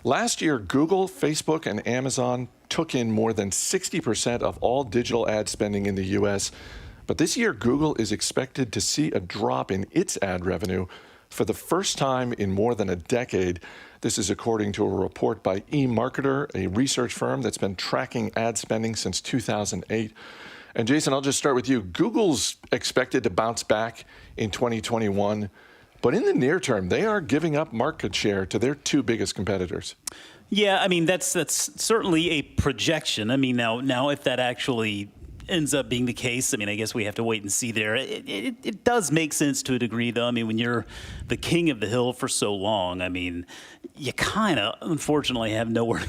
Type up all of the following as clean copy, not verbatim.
Last year, Google, Facebook, and Amazon took in more than 60% of all digital ad spending in the U.S., but this year, Google is expected to see a drop in its ad revenue for the first time in more than a decade. This is according to a report by eMarketer, a research firm that's been tracking ad spending since 2008. And Jason, I'll just start with you. Google's expected to bounce back in 2021, but in the near term, they are giving up market share to their two biggest competitors. Yeah, I mean, that's certainly a projection. I mean, now if that actually ends up being the case, I mean, I guess we have to wait and see there. It does make sense to a degree, though. I mean, when you're the king of the hill for so long, I mean, you kind of, unfortunately, have nowhere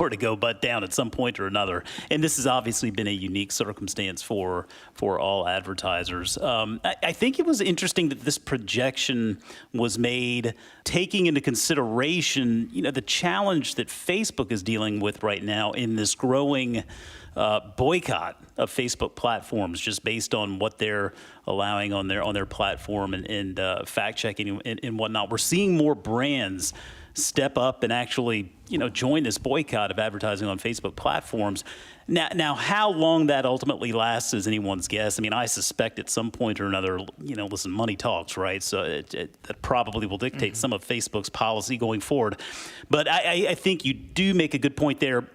to go but down at some point or another. And this has obviously been a unique circumstance for all advertisers. I think it was interesting that this projection was made taking into consideration, the challenge that Facebook is dealing with right now in this growing boycott of Facebook platforms, just based on what they're allowing on their platform and fact checking and whatnot. We're seeing more brands step up and actually join this boycott of advertising on Facebook platforms. Now, how long that ultimately lasts is anyone's guess. I mean, I suspect at some point or another, listen, money talks, right? So that probably will dictate some of Facebook's policy going forward. But I think you do make a good point there.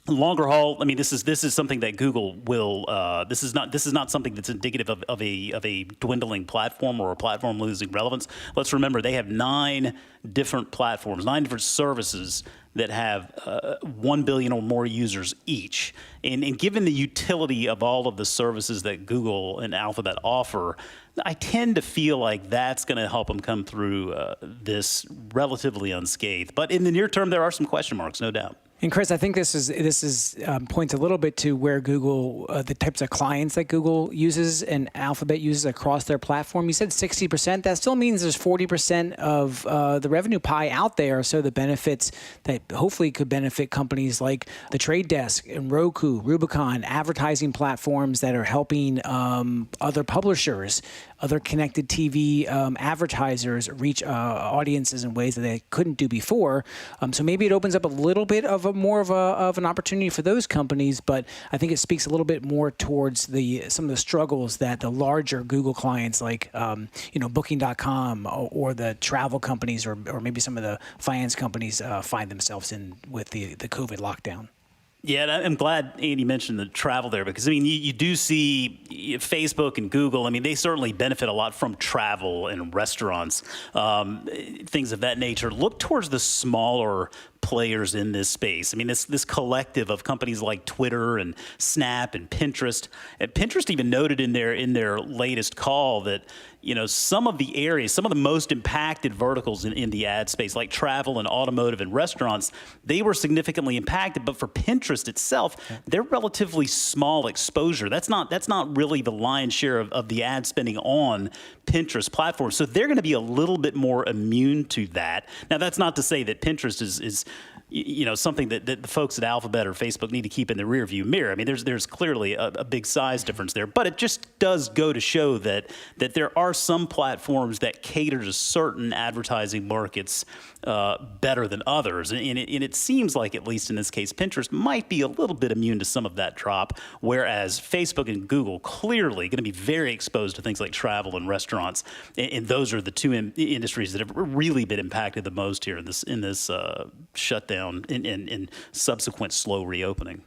Longer haul, I mean, this is something that Google will. This is not something that's indicative of a dwindling platform or a platform losing relevance. Let's remember they have 9 different platforms, 9 different services that have 1 billion or more users each. And given the utility of all of the services that Google and Alphabet offer, I tend to feel like that's going to help them come through this relatively unscathed. But in the near term, there are some question marks, no doubt. And Chris, I think this points a little bit to where Google, the types of clients that Google uses and Alphabet uses across their platform. You said 60%. That still means there's 40% of the revenue pie out there. So the benefits that hopefully could benefit companies like The Trade Desk and Roku, Rubicon, advertising platforms that are helping other publishers, other connected TV advertisers reach audiences in ways that they couldn't do before. So maybe it opens up a little bit of more of an opportunity for those companies, but I think it speaks a little bit more towards some of the struggles that the larger Google clients like Booking.com or the travel companies or maybe some of the finance companies find themselves in with the COVID lockdown. Yeah, and I'm glad Andy mentioned the travel there, because, I mean, you do see Facebook and Google, I mean, they certainly benefit a lot from travel and restaurants, things of that nature. Look towards the smaller players in this space. I mean, this collective of companies like Twitter and Snap and Pinterest. And Pinterest even noted in their latest call that, some of the most impacted verticals in the ad space, like travel and automotive and restaurants, they were significantly impacted. But for Pinterest itself, they're relatively small exposure. That's not really the lion's share of the ad spending on Pinterest platform. So they're going to be a little bit more immune to that. Now, that's not to say that Pinterest is something that the folks at Alphabet or Facebook need to keep in the rearview mirror. I mean, there's clearly a big size difference there, but it just does go to show that there are some platforms that cater to certain advertising markets better than others. And it seems like, at least in this case, Pinterest might be a little bit immune to some of that drop, whereas Facebook and Google clearly going to be very exposed to things like travel and restaurants. And those are the two industries that have really been impacted the most here in this shutdown and subsequent slow reopening.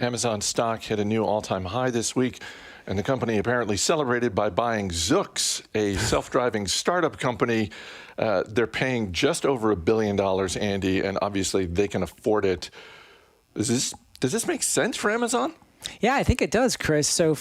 Amazon stock hit a new all-time high this week, and the company apparently celebrated by buying Zoox, a self-driving startup company. They're paying just over $1 billion, Andy, and obviously they can afford it. Does this make sense for Amazon? Yeah, I think it does, Chris. So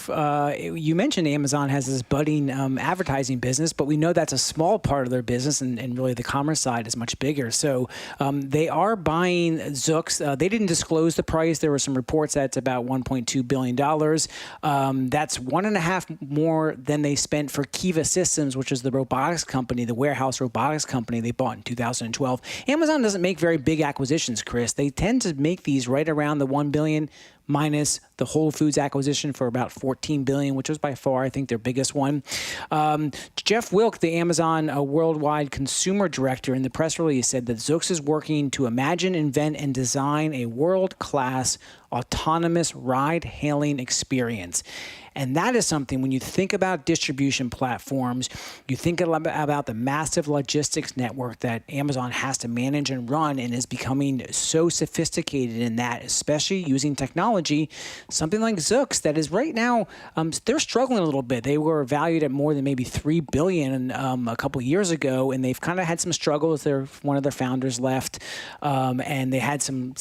you mentioned Amazon has this budding advertising business, but we know that's a small part of their business, and really the commerce side is much bigger. So they are buying Zoox. They didn't disclose the price. There were some reports that it's about $1.2 billion. That's 1.5 more than they spent for Kiva Systems, which is the robotics company, the warehouse robotics company they bought in 2012. Amazon doesn't make very big acquisitions, Chris. They tend to make these right around the $1 billion. minus the Whole Foods acquisition for about $14 billion, which was by far, I think, their biggest one. Jeff Wilk, the Amazon worldwide consumer director, in the press release said that Zoox is working to imagine, invent, and design a world-class autonomous ride-hailing experience. And that is something, when you think about distribution platforms, you think about the massive logistics network that Amazon has to manage and run, and is becoming so sophisticated in that, especially using technology. Something like Zoox, that is right now, they're struggling a little bit. They were valued at more than maybe $3 billion a couple years ago, and they've kind of had some struggles. One of their founders left, and they've had some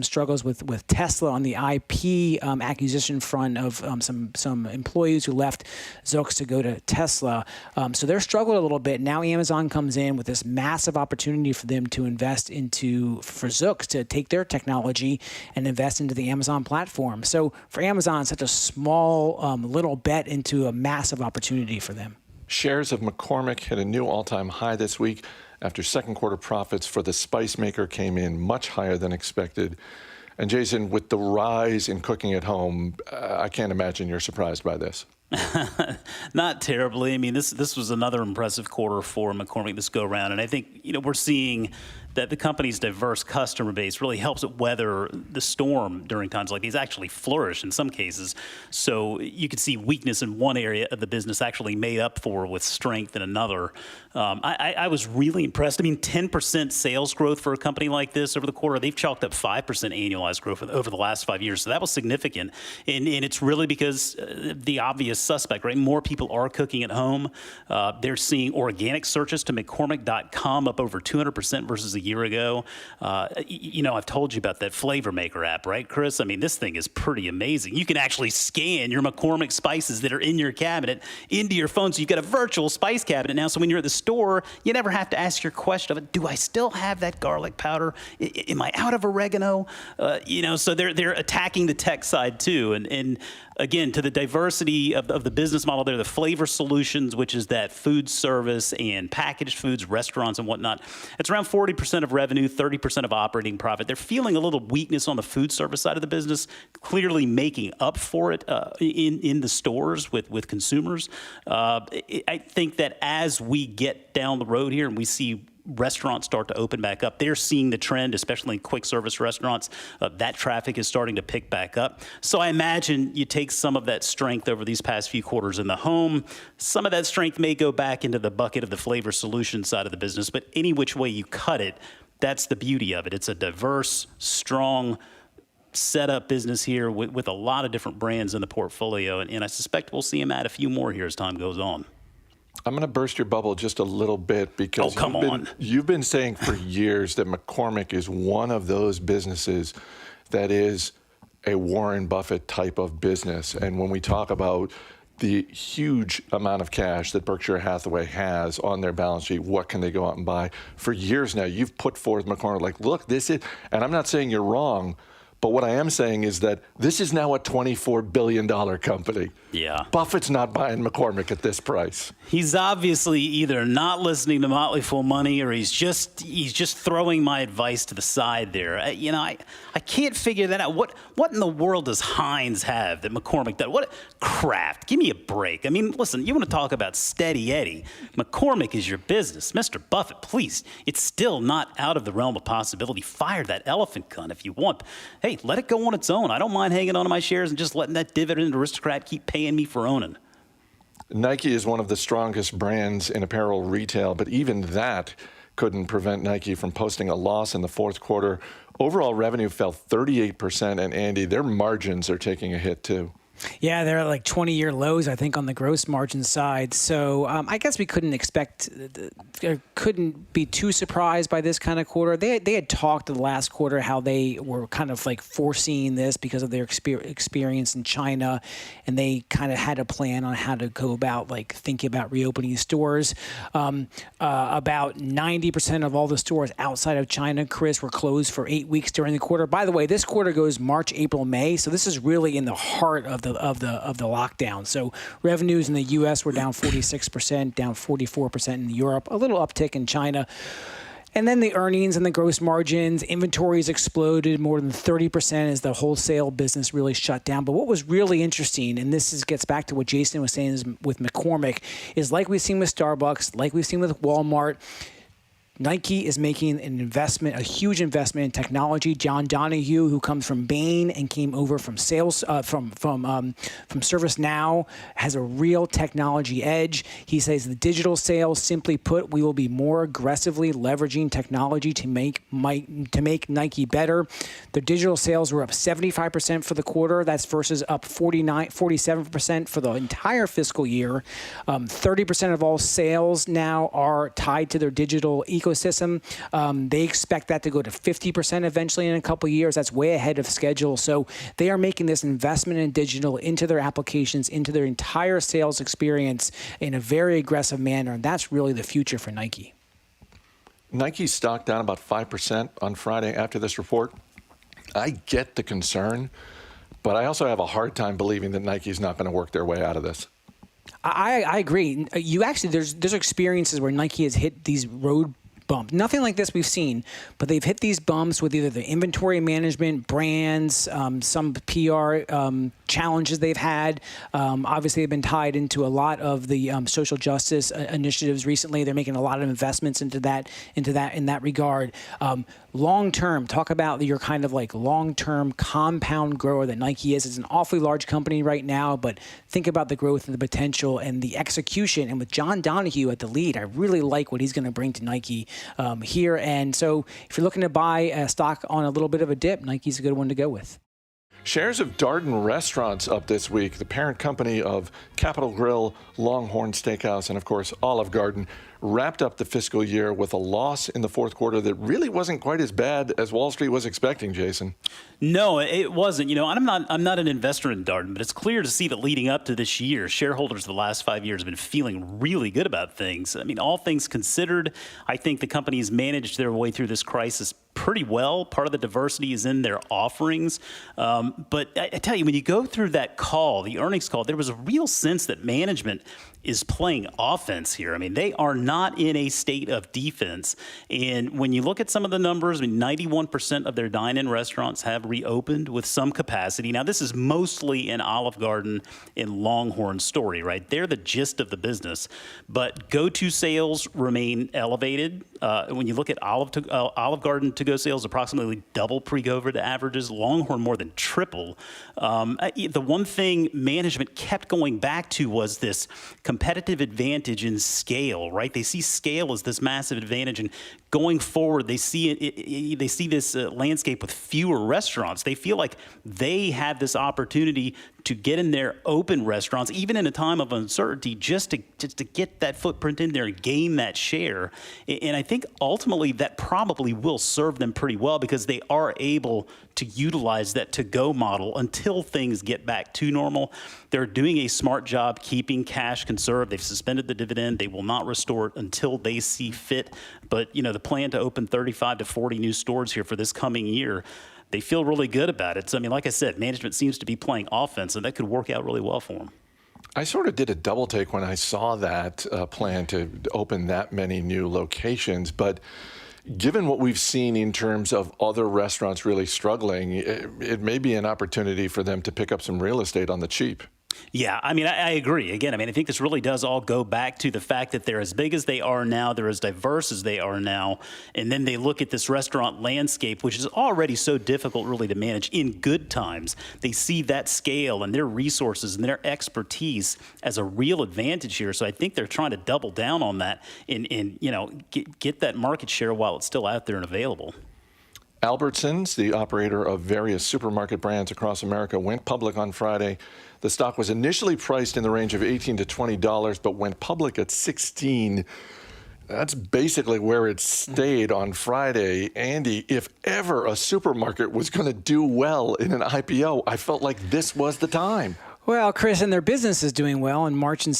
struggles with Tesla on the IP acquisition front of some employees who left Zoox to go to Tesla. So they're struggling a little bit. Now Amazon comes in with this massive opportunity for them to invest for Zoox to take their technology and invest into the Amazon platform. So for Amazon, it's such a small little bet into a massive opportunity for them. Shares of McCormick hit a new all-time high this week after second quarter profits for the spice maker came in much higher than expected. And Jason, with the rise in cooking at home, I can't imagine you're surprised by this. Not terribly. I mean, this was another impressive quarter for McCormick this go around, and I think we're seeing that the company's diverse customer base really helps it weather the storm during times like these, actually flourish in some cases. So you could see weakness in one area of the business actually made up for with strength in another. I was really impressed. I mean, 10% sales growth for a company like this over the quarter. They've chalked up 5% annualized growth over the last 5 years. So that was significant. And it's really because the obvious suspect, right? More people are cooking at home. They're seeing organic searches to McCormick.com up over 200% versus a year ago. I've told you about that Flavor Maker app, right, Chris? I mean, this thing is pretty amazing. You can actually scan your McCormick spices that are in your cabinet into your phone. So you've got a virtual spice cabinet now. So when you're at the store, you never have to ask your question of, do I still have that garlic powder? Am I out of oregano? So they're attacking the tech side too. And again, to the diversity of the business model there, the flavor solutions, which is that food service and packaged foods, restaurants and whatnot, it's around 40% of revenue, 30% of operating profit. They're feeling a little weakness on the food service side of the business, clearly making up for it in the stores with consumers. I think that as we get down the road here and we see restaurants start to open back up, they're seeing the trend, especially in quick service restaurants. That traffic is starting to pick back up. So I imagine you take some of that strength over these past few quarters in the home. Some of that strength may go back into the bucket of the flavor solution side of the business, but any which way you cut it, that's the beauty of it. It's a diverse, strong, set-up business here with a lot of different brands in the portfolio, and I suspect we'll see them add a few more here as time goes on. I'm going to burst your bubble just a little bit because you've been saying for years that McCormick is one of those businesses that is a Warren Buffett type of business. And when we talk about the huge amount of cash that Berkshire Hathaway has on their balance sheet, what can they go out and buy? For years now, you've put forth McCormick like, look, this is, and I'm not saying you're wrong, but what I am saying is that this is now a $24 billion company. Yeah. Buffett's not buying McCormick at this price. He's obviously either not listening to Motley Fool Money or he's just throwing my advice to the side there. I can't figure that out. What in the world does Heinz have that McCormick does? What Kraft? Give me a break. I mean, listen, you want to talk about steady Eddie. McCormick is your business. Mr. Buffett, please, it's still not out of the realm of possibility. Fire that elephant gun if you want. Hey, let it go on its own. I don't mind hanging on to my shares and just letting that dividend aristocrat keep paying me for owning. Nike is one of the strongest brands in apparel retail, but even that couldn't prevent Nike from posting a loss in the fourth quarter. Overall revenue fell 38%, and Andy, their margins are taking a hit too. Yeah, they're at like 20-year lows, I think, on the gross margin side. So I guess we couldn't be too surprised by this kind of quarter. They had talked in the last quarter how they were kind of like foreseeing this because of their experience in China, and they kind of had a plan on how to go about like thinking about reopening stores. About 90% of all the stores outside of China, Chris, were closed for 8 weeks during the quarter. By the way, this quarter goes March, April, May, so this is really in the heart of the lockdown. So revenues in the U.S. were down 46%, down 44% in Europe, a little uptick in China. And then the earnings and the gross margins, inventories exploded more than 30% as the wholesale business really shut down. But what was really interesting, and gets back to what Jason was saying is with McCormick, is like we've seen with Starbucks, like we've seen with Walmart, Nike is making an investment, a huge investment in technology. John Donahue, who comes from Bain and came over from sales from ServiceNow, has a real technology edge. He says the digital sales, simply put, we will be more aggressively leveraging technology to make Nike better. Their digital sales were up 75% for the quarter. That's versus up 47% for the entire fiscal year. 30% of all sales now are tied to their digital ecosystem. They expect that to go to 50% eventually in a couple of years. That's way ahead of schedule. So they are making this investment in digital into their applications, into their entire sales experience in a very aggressive manner. And that's really the future for Nike. Nike's stock down about 5% on Friday after this report. I get the concern, but I also have a hard time believing that Nike's not going to work their way out of this. I agree. You actually, there's experiences where Nike has hit these road bumps. Nothing like this we've seen, but they've hit these bumps with either the inventory management, brands, some PR challenges they've had. Obviously, they've been tied into a lot of the social justice initiatives recently. They're making a lot of investments in that regard. Long term, talk about your kind of like long-term compound grower that Nike is. It's an awfully large company right now, but think about the growth and the potential and the execution. And with John Donahue at the lead, I really like what he's going to bring to Nike here. And so if you're looking to buy a stock on a little bit of a dip, Nike's a good one to go with. Shares of Darden Restaurants up this week, the parent company of Capital Grille, Longhorn Steakhouse, and of course Olive Garden, wrapped up the fiscal year with a loss in the fourth quarter that really wasn't quite as bad as Wall Street was expecting, Jason. No, it wasn't. You know, I'm not an investor in Darden, but it's clear to see that leading up to this year, shareholders the last 5 years have been feeling really good about things. I mean, all things considered, I think the company's managed their way through this crisis pretty well. Part of the diversity is in their offerings. But I tell you, when you go through that call, the earnings call, there was a real sense that management is playing offense here. I mean, they are not in a state of defense. And when you look at some of the numbers, I mean, 91% of their dine-in restaurants have reopened with some capacity. Now, this is mostly an Olive Garden and Longhorn story, right? They're the gist of the business. But go-to sales remain elevated. When you look at Olive Garden to-go sales, approximately double pre-COVID averages. Longhorn more than triple. The one thing management kept going back to was this competitive advantage in scale, right? They see scale as this massive advantage, and going forward, they see this landscape with fewer restaurants. They feel like they have this opportunity to get in their open restaurants, even in a time of uncertainty, just to get that footprint in there and gain that share. And I think ultimately that probably will serve them pretty well because they are able to utilize that to-go model until things get back to normal. They're doing a smart job keeping cash conserved. They've suspended the dividend. They will not restore it until they see fit. But, you know, the plan to open 35 to 40 new stores here for this coming year, they feel really good about it. So, I mean, like I said, management seems to be playing offense, and that could work out really well for them. I sort of did a double take when I saw that plan to open that many new locations. But given what we've seen in terms of other restaurants really struggling, it may be an opportunity for them to pick up some real estate on the cheap. Yeah, I mean, I agree. Again, I mean, I think this really does all go back to the fact that they're as big as they are now, they're as diverse as they are now, and then they look at this restaurant landscape, which is already so difficult really to manage in good times. They see that scale and their resources and their expertise as a real advantage here. So I think they're trying to double down on that and you know, get that market share while it's still out there and available. Albertsons, the operator of various supermarket brands across America, went public on Friday. The stock was initially priced in the range of $18 to $20, but went public at $16. That's basically where it stayed on Friday. Andy, if ever a supermarket was going to do well in an IPO, I felt like this was the time. Well, Chris, and their business is doing well, and March and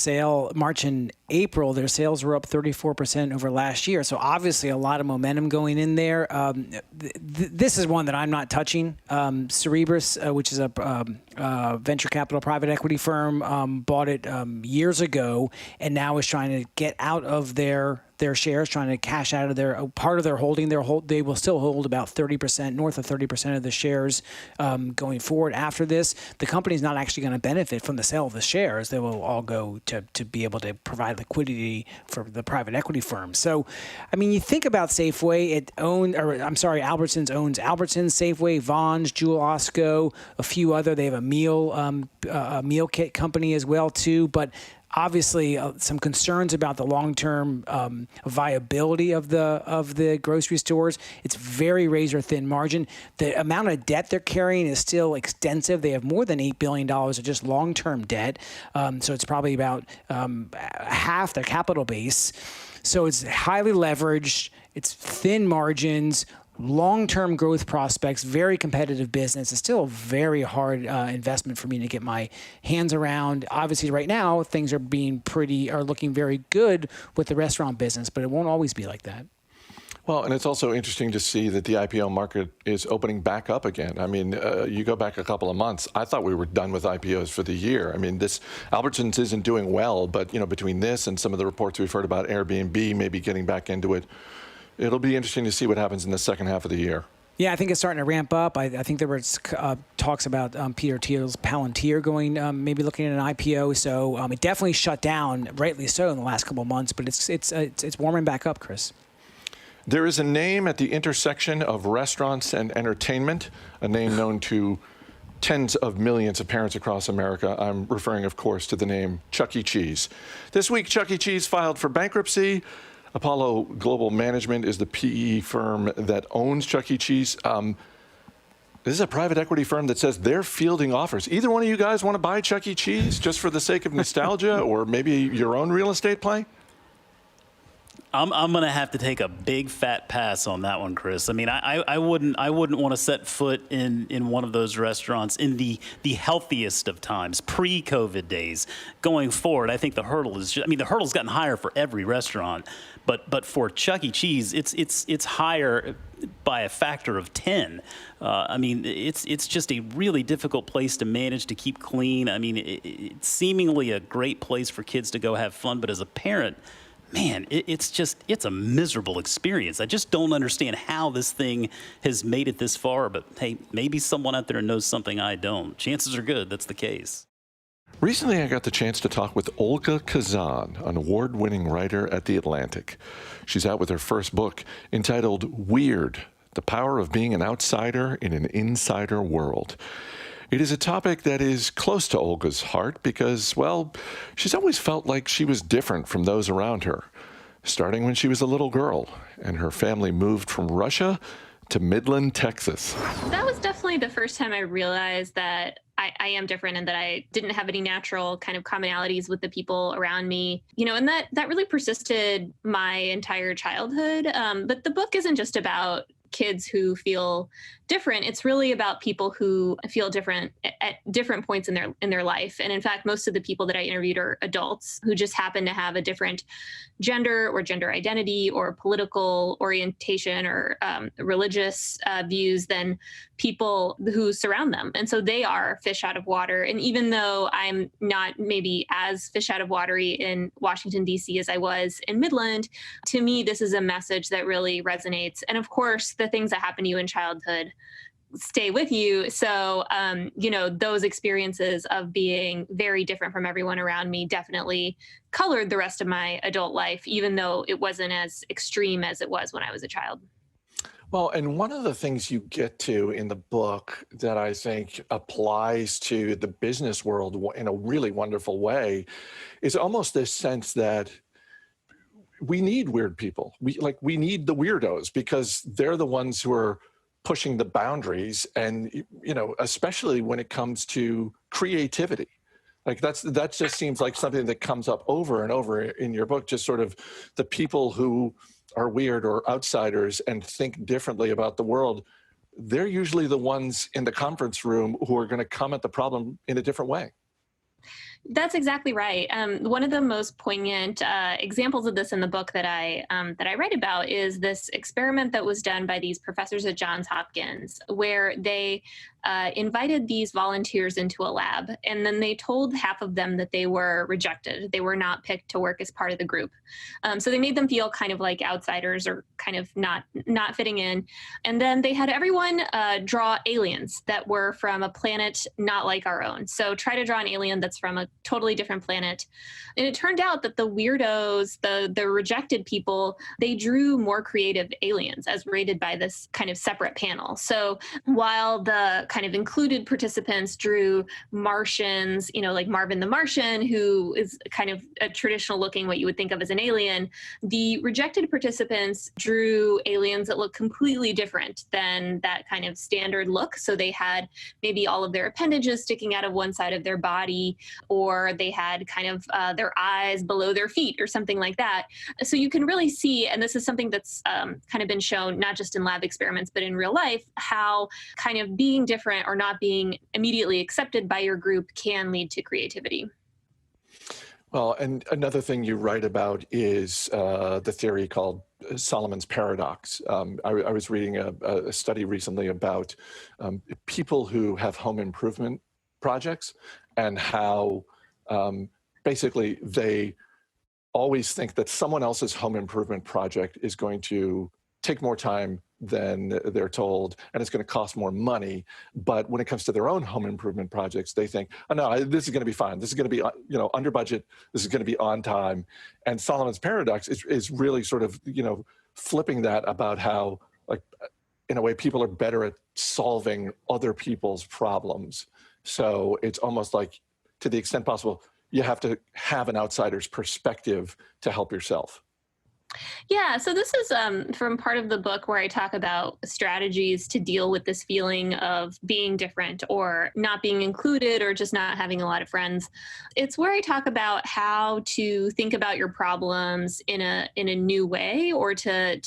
April, their sales were up 34% over last year. So obviously a lot of momentum going in there. This is one that I'm not touching. Cerebras, which is a venture capital private equity firm, bought it years ago and now is trying to get out of their shares, trying to cash out of their part of their holding. They will still hold about 30%, north of 30% of the shares going forward. After this, the company is not actually going to benefit from the sale of the shares. They will all go to be able to provide liquidity for the private equity firm. So, I mean, you think about Safeway. Albertsons owns Albertsons, Safeway, Vons, Jewel Osco, a few other. They have a meal kit company as well too, but obviously, some concerns about the long-term viability of the grocery stores. It's very razor-thin margin. The amount of debt they're carrying is still extensive. They have more than $8 billion of just long-term debt, so it's probably about half their capital base. So it's highly leveraged. It's thin margins. Long-term growth prospects, very competitive business. It's still a very hard investment for me to get my hands around. Obviously, right now things are looking very good with the restaurant business, but it won't always be like that. Well, and it's also interesting to see that the IPO market is opening back up again. I mean, you go back a couple of months, I thought we were done with IPOs for the year. I mean, Albertsons isn't doing well, but between this and some of the reports we've heard about Airbnb maybe getting back into it, it'll be interesting to see what happens in the second half of the year. Yeah, I think it's starting to ramp up. I think there were talks about Peter Thiel's Palantir going, maybe looking at an IPO. So it definitely shut down, rightly so, in the last couple of months. But it's warming back up, Chris. There is a name at the intersection of restaurants and entertainment, a name known to tens of millions of parents across America. I'm referring, of course, to the name Chuck E. Cheese. This week, Chuck E. Cheese filed for bankruptcy. Apollo Global Management is the PE firm that owns Chuck E. Cheese. This is a private equity firm that says they're fielding offers. Either one of you guys want to buy Chuck E. Cheese just for the sake of nostalgia or maybe your own real estate play? I'm going to have to take a big fat pass on that one, Chris. I mean, I wouldn't want to set foot in one of those restaurants in the healthiest of times, pre-COVID days. Going forward, I think the hurdle's gotten higher for every restaurant, but for Chuck E. Cheese, it's higher by a factor of 10. I mean, it's just a really difficult place to manage, to keep clean. I mean, it's seemingly a great place for kids to go have fun, but as a parent, man, it's a miserable experience. I just don't understand how this thing has made it this far, but hey, maybe someone out there knows something I don't. Chances are good that's the case. Recently, I got the chance to talk with Olga Khazan, an award-winning writer at The Atlantic. She's out with her first book entitled Weird: The Power of Being an Outsider in an Insider World. It is a topic that is close to Olga's heart because, well, she's always felt like she was different from those around her, starting when she was a little girl and her family moved from Russia to Midland, Texas. That was definitely the first time I realized that I am different and that I didn't have any natural kind of commonalities with the people around me, and that really persisted my entire childhood. But the book isn't just about kids who feel different. It's really about people who feel different at different points in their life. And in fact, most of the people that I interviewed are adults who just happen to have a different gender or gender identity or political orientation or religious views than people who surround them. And so they are fish out of water. And even though I'm not maybe as fish out of watery in Washington, D.C. as I was in Midland, to me, this is a message that really resonates. And of course, the things that happen to you in childhood stay with you. So, those experiences of being very different from everyone around me definitely colored the rest of my adult life, even though it wasn't as extreme as it was when I was a child. Well, and one of the things you get to in the book that I think applies to the business world in a really wonderful way is almost this sense that we need weird people. We need the weirdos because they're the ones who are pushing the boundaries, and especially when it comes to creativity. Like that just seems like something that comes up over and over in your book, just sort of the people who are weird or outsiders and think differently about the world. They're usually the ones in the conference room who are going to come at the problem in a different way. That's exactly right. One of the most poignant examples of this in the book that I write about is this experiment that was done by these professors at Johns Hopkins, where they invited these volunteers into a lab, and then they told half of them that they were rejected. They were not picked to work as part of the group. So they made them feel kind of like outsiders or kind of not fitting in. And then they had everyone draw aliens that were from a planet not like our own. So try to draw an alien that's from a totally different planet. And it turned out that the weirdos, the rejected people, they drew more creative aliens as rated by this kind of separate panel. So while the kind of included participants drew Martians, like Marvin the Martian, who is kind of a traditional looking, what you would think of as an alien, the rejected participants drew aliens that look completely different than that kind of standard look. So they had maybe all of their appendages sticking out of one side of their body, or they had kind of their eyes below their feet or something like that. So you can really see, and this is something that's kind of been shown not just in lab experiments, but in real life, how kind of being different or not being immediately accepted by your group can lead to creativity. Well, and another thing you write about is the theory called Solomon's paradox. I was reading a study recently about people who have home improvement projects and how basically they always think that someone else's home improvement project is going to take more time than they're told, and it's going to cost more money. But when it comes to their own home improvement projects, they think, oh no, this is going to be fine. This is going to be, under budget. This is going to be on time. And Solomon's paradox is really sort of, flipping that about how, like, in a way, people are better at solving other people's problems. So it's almost like, to the extent possible, you have to have an outsider's perspective to help yourself. Yeah, so this is from part of the book where I talk about strategies to deal with this feeling of being different or not being included or just not having a lot of friends. It's where I talk about how to think about your problems in a new way, or to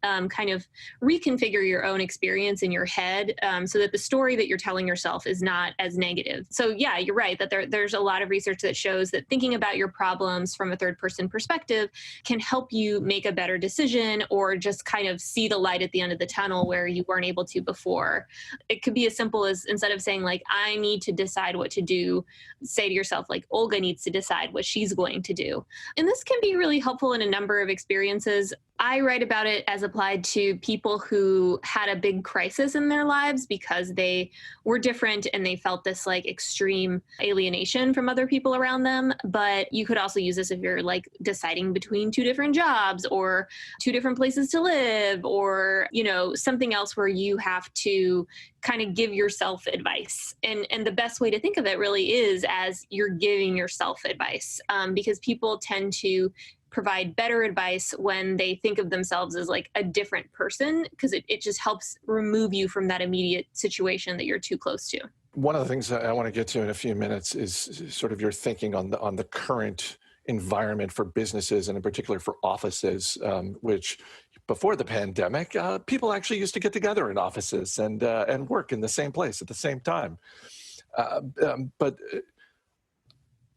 kind of reconfigure your own experience in your head, so that the story that you're telling yourself is not as negative. So yeah, you're right that there's a lot of research that shows that thinking about your problems from a third person perspective can help you make a better decision, or just kind of see the light at the end of the tunnel where you weren't able to before. It could be as simple as, instead of saying like, I need to decide what to do, say to yourself like, Olga needs to decide what she's going to do. And this can be really helpful in a number of experiences. I write about it as applied to people who had a big crisis in their lives because they were different and they felt this like extreme alienation from other people around them. But you could also use this if you're like deciding between two different jobs or two different places to live, or, something else where you have to kind of give yourself advice. And the best way to think of it really is as you're giving yourself advice, because people tend to provide better advice when they think of themselves as like a different person, because it just helps remove you from that immediate situation that you're too close to. One of the things that I want to get to in a few minutes is sort of your thinking on the current environment for businesses, and in particular for offices, which before the pandemic, people actually used to get together in offices and work in the same place at the same time. But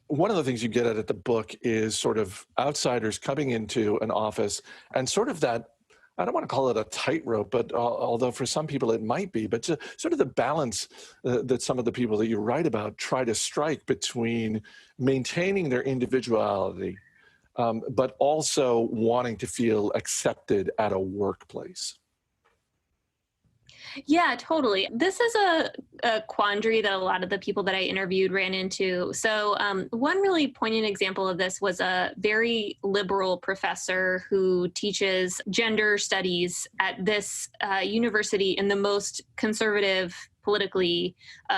one of the things you get at the book is sort of outsiders coming into an office and sort of that, I don't want to call it a tightrope, but although for some people it might be, but sort of the balance that some of the people that you write about try to strike between maintaining their individuality, but also wanting to feel accepted at a workplace. Yeah, totally. This is a quandary that a lot of the people that I interviewed ran into. So one really poignant example of this was a very liberal professor who teaches gender studies at this university in the most conservative, politically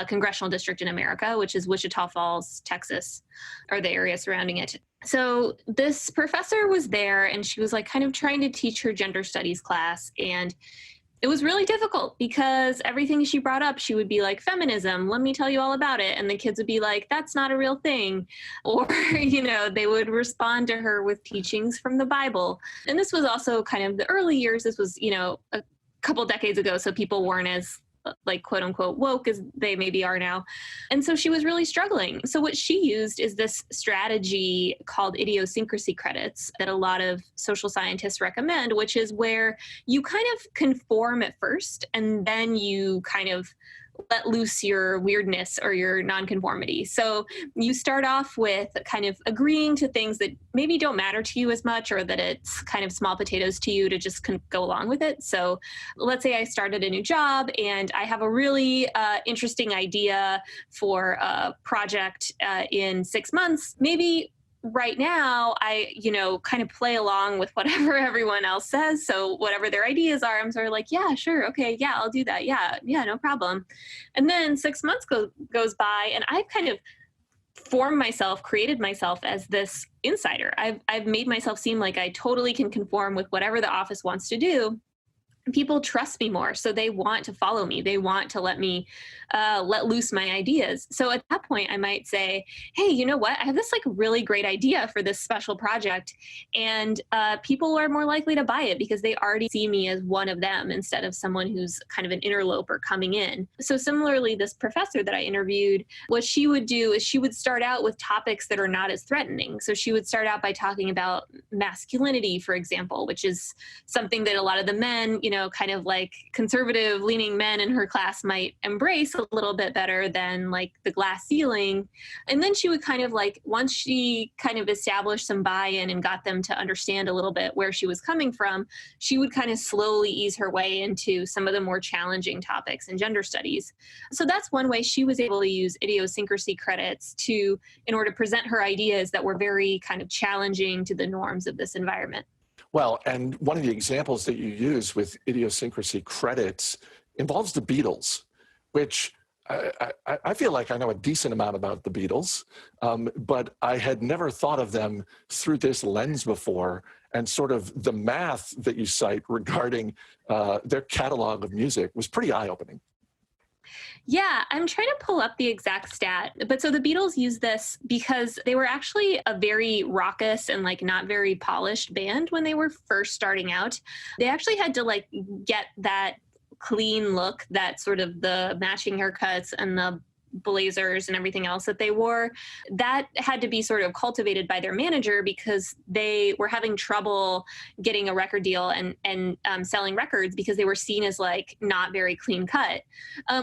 congressional district in America, which is Wichita Falls, Texas, or the area surrounding it. So this professor was there, and she was like kind of trying to teach her gender studies class, and it was really difficult because everything she brought up, she would be like, feminism, let me tell you all about it. And the kids would be like, that's not a real thing. Or, they would respond to her with teachings from the Bible. And this was also kind of the early years. This was, a couple decades ago. So people weren't as like quote unquote woke as they maybe are now. And so she was really struggling. So what she used is this strategy called idiosyncrasy credits that a lot of social scientists recommend, which is where you kind of conform at first and then you kind of let loose your weirdness or your nonconformity. So you start off with kind of agreeing to things that maybe don't matter to you as much, or that it's kind of small potatoes to you to just go along with it. So let's say I started a new job and I have a really interesting idea for a project in 6 months. Maybe right now I, kind of play along with whatever everyone else says. So whatever their ideas are, I'm sort of like, yeah, sure. Okay. Yeah, I'll do that. Yeah, no problem. And then 6 months goes by and I've kind of created myself as this insider. I've made myself seem like I totally can conform with whatever the office wants to do. People trust me more, so they want to follow me. They want to let me let loose my ideas. So at that point, I might say, hey, you know what? I have this like really great idea for this special project, and people are more likely to buy it because they already see me as one of them instead of someone who's kind of an interloper coming in. So similarly, this professor that I interviewed, what she would do is she would start out with topics that are not as threatening. So she would start out by talking about masculinity, for example, which is something that a lot of the men, kind of like conservative leaning men in her class might embrace a little bit better than like the glass ceiling. And then she would kind of like, once she kind of established some buy-in and got them to understand a little bit where she was coming from, she would kind of slowly ease her way into some of the more challenging topics in gender studies. So that's one way she was able to use idiosyncrasy credits in order to present her ideas that were very kind of challenging to the norms of this environment. Well, and one of the examples that you use with idiosyncrasy credits involves the Beatles, which I feel like I know a decent amount about the Beatles, but I had never thought of them through this lens before. And sort of the math that you cite regarding their catalog of music was pretty eye-opening. Yeah, I'm trying to pull up the exact stat. But so the Beatles used this because they were actually a very raucous and like not very polished band when they were first starting out. They actually had to like get that clean look, that sort of the matching haircuts and the blazers and everything else that they wore, that had to be sort of cultivated by their manager because they were having trouble getting a record deal and selling records because they were seen as like not very clean cut.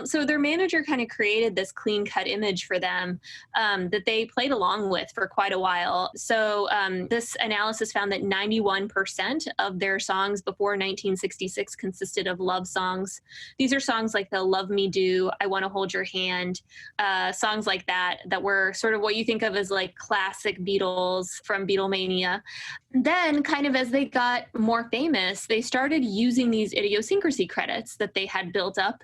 So their manager kind of created this clean cut image for them that they played along with for quite a while. So this analysis found that 91% of their songs before 1966 consisted of love songs. These are songs like the Love Me Do, I Want to Hold Your Hand, songs like that were sort of what you think of as like classic Beatles from Beatlemania. Then kind of as they got more famous, they started using these idiosyncrasy credits that they had built up.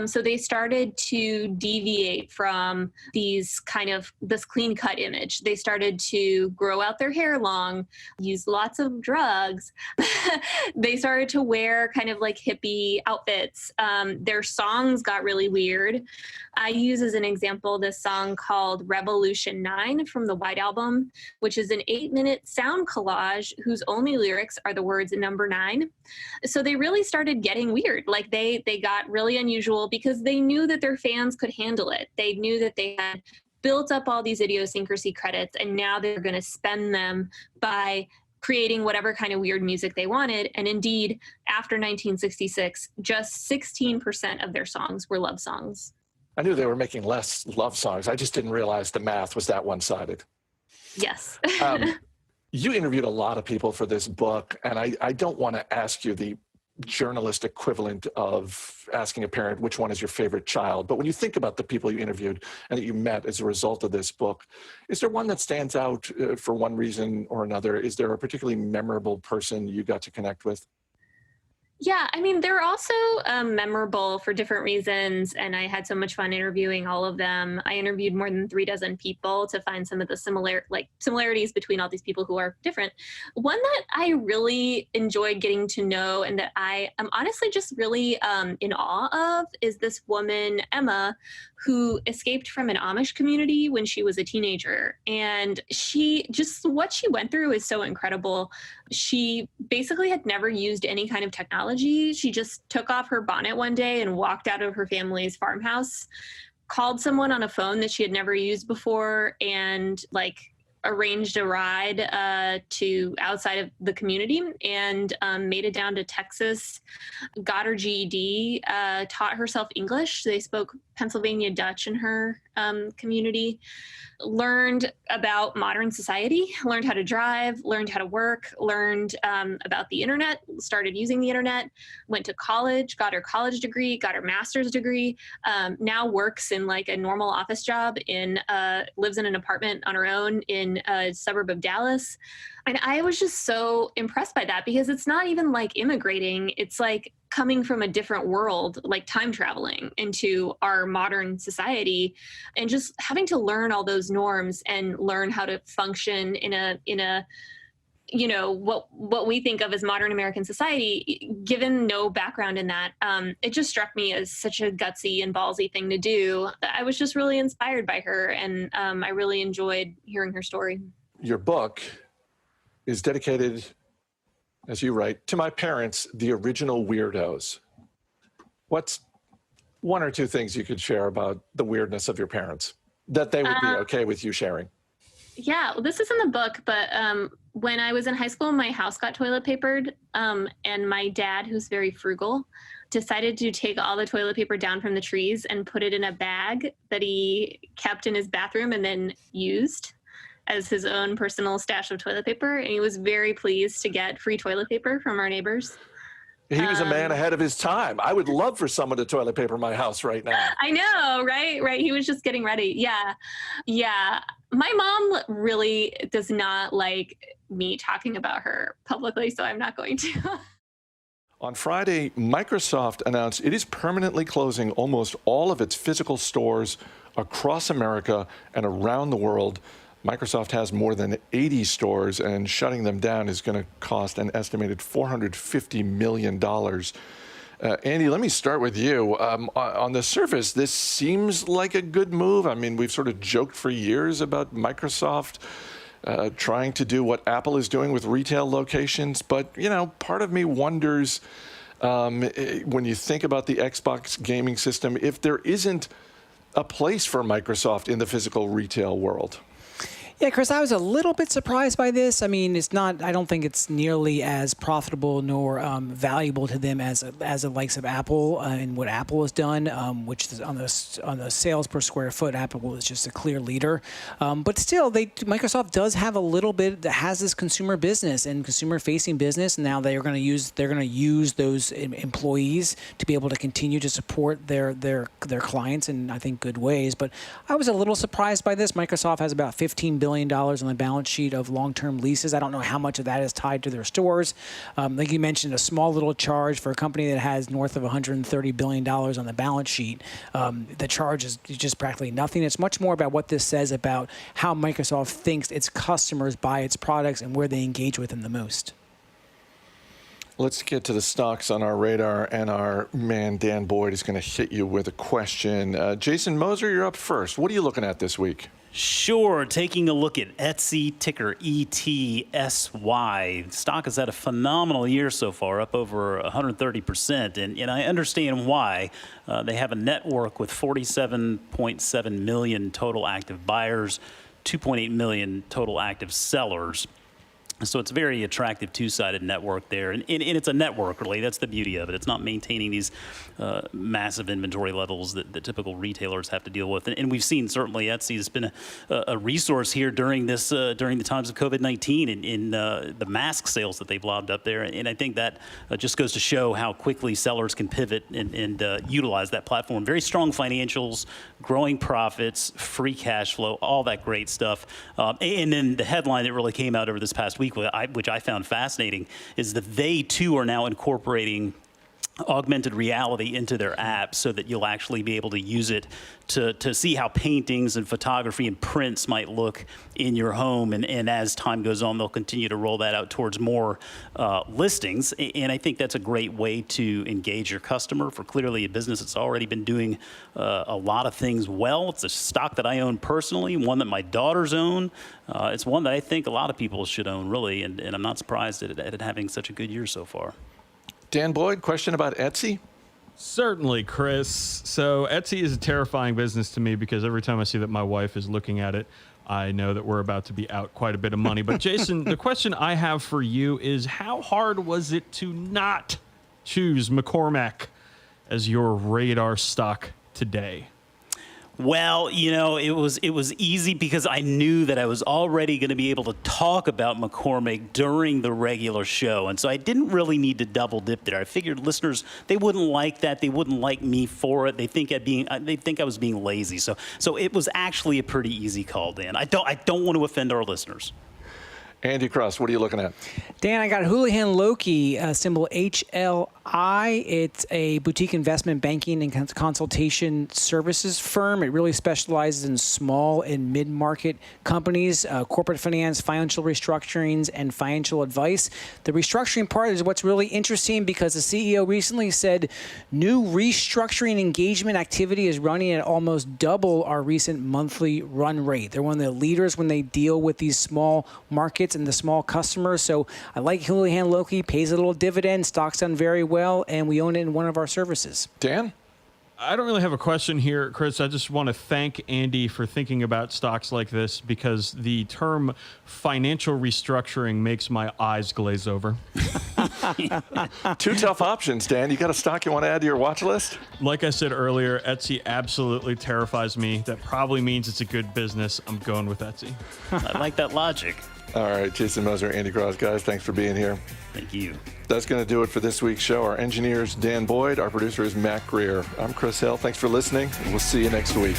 So they started to deviate from this clean cut image. They started to grow out their hair long, use lots of drugs. They started to wear kind of like hippie outfits. Their songs got really weird. I use as an example this song called Revolution 9 from the White Album, which is an 8-minute sound collage whose only lyrics are the words number 9. So they really started getting weird. Like they got really unusual because they knew that their fans could handle it. They knew that they had built up all these idiosyncrasy credits and now they're going to spend them by creating whatever kind of weird music they wanted. And indeed, after 1966, just 16% of their songs were love songs. I knew they were making less love songs. I just didn't realize the math was that one-sided. Yes. You interviewed a lot of people for this book, and I don't want to ask you the journalist equivalent of asking a parent which one is your favorite child. But when you think about the people you interviewed and that you met as a result of this book, is there one that stands out for one reason or another? Is there a particularly memorable person you got to connect with? Yeah, I mean, they're also memorable for different reasons, and I had so much fun interviewing all of them. I interviewed more than 36 people to find some of the similarities between all these people who are different. One that I really enjoyed getting to know and that I am honestly just really in awe of is this woman, Emma, who escaped from an Amish community when she was a teenager. And what she went through is so incredible. She basically had never used any kind of technology technology. She just took off her bonnet one day and walked out of her family's farmhouse, called someone on a phone that she had never used before, and like arranged a ride to outside of the community, and made it down to Texas, got her GED, taught herself English. They spoke Pennsylvania Dutch in her community, learned about modern society, learned how to drive, learned how to work, learned about the internet, started using the internet, went to college, got her college degree, got her master's degree, now works in like a normal office job, lives in an apartment on her own in a suburb of Dallas. And I was just so impressed by that, because it's not even like immigrating. It's like coming from a different world, like time traveling into our modern society, and just having to learn all those norms and learn how to function in a what we think of as modern American society, given no background in that. It just struck me as such a gutsy and ballsy thing to do. I was just really inspired by her, and I really enjoyed hearing her story. Your book is dedicated, as you write, to my parents, the original weirdos. What's one or two things you could share about the weirdness of your parents that they would be okay with you sharing? Yeah, well, this is in the book, but when I was in high school, my house got toilet papered, and my dad, who's very frugal, decided to take all the toilet paper down from the trees and put it in a bag that he kept in his bathroom and then used as his own personal stash of toilet paper. And he was very pleased to get free toilet paper from our neighbors. He was a man ahead of his time. I would love for someone to toilet paper my house right now. I know, right? Right. He was just getting ready. Yeah. Yeah. My mom really does not like me talking about her publicly, so I'm not going to. On Friday, Microsoft announced it is permanently closing almost all of its physical stores across America and around the world. Microsoft has more than 80 stores, and shutting them down is going to cost an estimated $450 million. Andy, let me start with you. On the surface, this seems like a good move. I mean, we've sort of joked for years about Microsoft trying to do what Apple is doing with retail locations. But, you know, part of me wonders, when you think about the Xbox gaming system, if there isn't a place for Microsoft in the physical retail world. Yeah, Chris, I was a little bit surprised by this. I mean, I don't think it's nearly as profitable nor valuable to them as the likes of Apple and what Apple has done, which is on the sales per square foot, Apple is just a clear leader. But still, Microsoft does have a little bit that has this consumer business and consumer-facing business. And now they're going to use those employees to be able to continue to support their clients in, I think, good ways. But I was a little surprised by this. Microsoft has about $15 billion on the balance sheet of long-term leases. I don't know how much of that is tied to their stores. Like you mentioned, a small little charge for a company that has north of $130 billion on the balance sheet. The charge is just practically nothing. It's much more about what this says about how Microsoft thinks its customers buy its products and where they engage with them the most. Let's get to the stocks on our radar, and our man Dan Boyd is going to hit you with a question. Jason Moser, you're up first. What are you looking at this week? Sure. Taking a look at Etsy, ticker ETSY. Stock has had a phenomenal year so far, up over 130%. And I understand why. They have a network with 47.7 million total active buyers, 2.8 million total active sellers. So it's a very attractive two-sided network there. And it's a network, really. That's the beauty of it. It's not maintaining these massive inventory levels that typical retailers have to deal with. And we've seen, certainly, Etsy has been a resource here during the times of COVID-19 and in the mask sales that they've lobbed up there. And I think that just goes to show how quickly sellers can pivot and utilize that platform. Very strong financials, growing profits, free cash flow, all that great stuff. And then the headline that really came out over this past week, which I found fascinating, is that they too are now incorporating augmented reality into their app so that you'll actually be able to use it to see how paintings and photography and prints might look in your home. And as time goes on, they'll continue to roll that out towards more listings. And I think that's a great way to engage your customer for clearly a business that's already been doing a lot of things well. It's a stock that I own personally, one that my daughters own. It's one that I think a lot of people should own, really. And I'm not surprised at it having such a good year so far. Dan Boyd, question about Etsy? Certainly, Chris. So Etsy is a terrifying business to me because every time I see that my wife is looking at it, I know that we're about to be out quite a bit of money. But Jason, the question I have for you is how hard was it to not choose McCormack as your radar stock today? Well, it was easy because I knew that I was already going to be able to talk about McCormack during the regular show. And so I didn't really need to double dip there. I figured listeners, they wouldn't like that. They wouldn't like me for it. They think I was being lazy. So it was actually a pretty easy call, Dan. I don't want to offend our listeners. Andy Cross, what are you looking at? Dan, I got Houlihan Lokey, symbol HLI. It's a boutique investment banking and consultation services firm. It really specializes in small and mid-market companies, corporate finance, financial restructurings, and financial advice. The restructuring part is what's really interesting because the CEO recently said new restructuring engagement activity is running at almost double our recent monthly run rate. They're one of the leaders when they deal with these small markets and the small customers. So I like Houlihan Lokey, pays a little dividend, stock's done very well, and we own it in one of our services. Dan? I don't really have a question here, Chris. I just want to thank Andy for thinking about stocks like this because the term financial restructuring makes my eyes glaze over. Two tough options, Dan. You got a stock you want to add to your watch list? Like I said earlier, Etsy absolutely terrifies me. That probably means it's a good business. I'm going with Etsy. I like that logic. All right, Jason Moser, Andy Cross, guys, thanks for being here. Thank you. That's going to do it for this week's show. Our engineer is Dan Boyd. Our producer is Matt Greer. I'm Chris Hill. Thanks for listening, and we'll see you next week.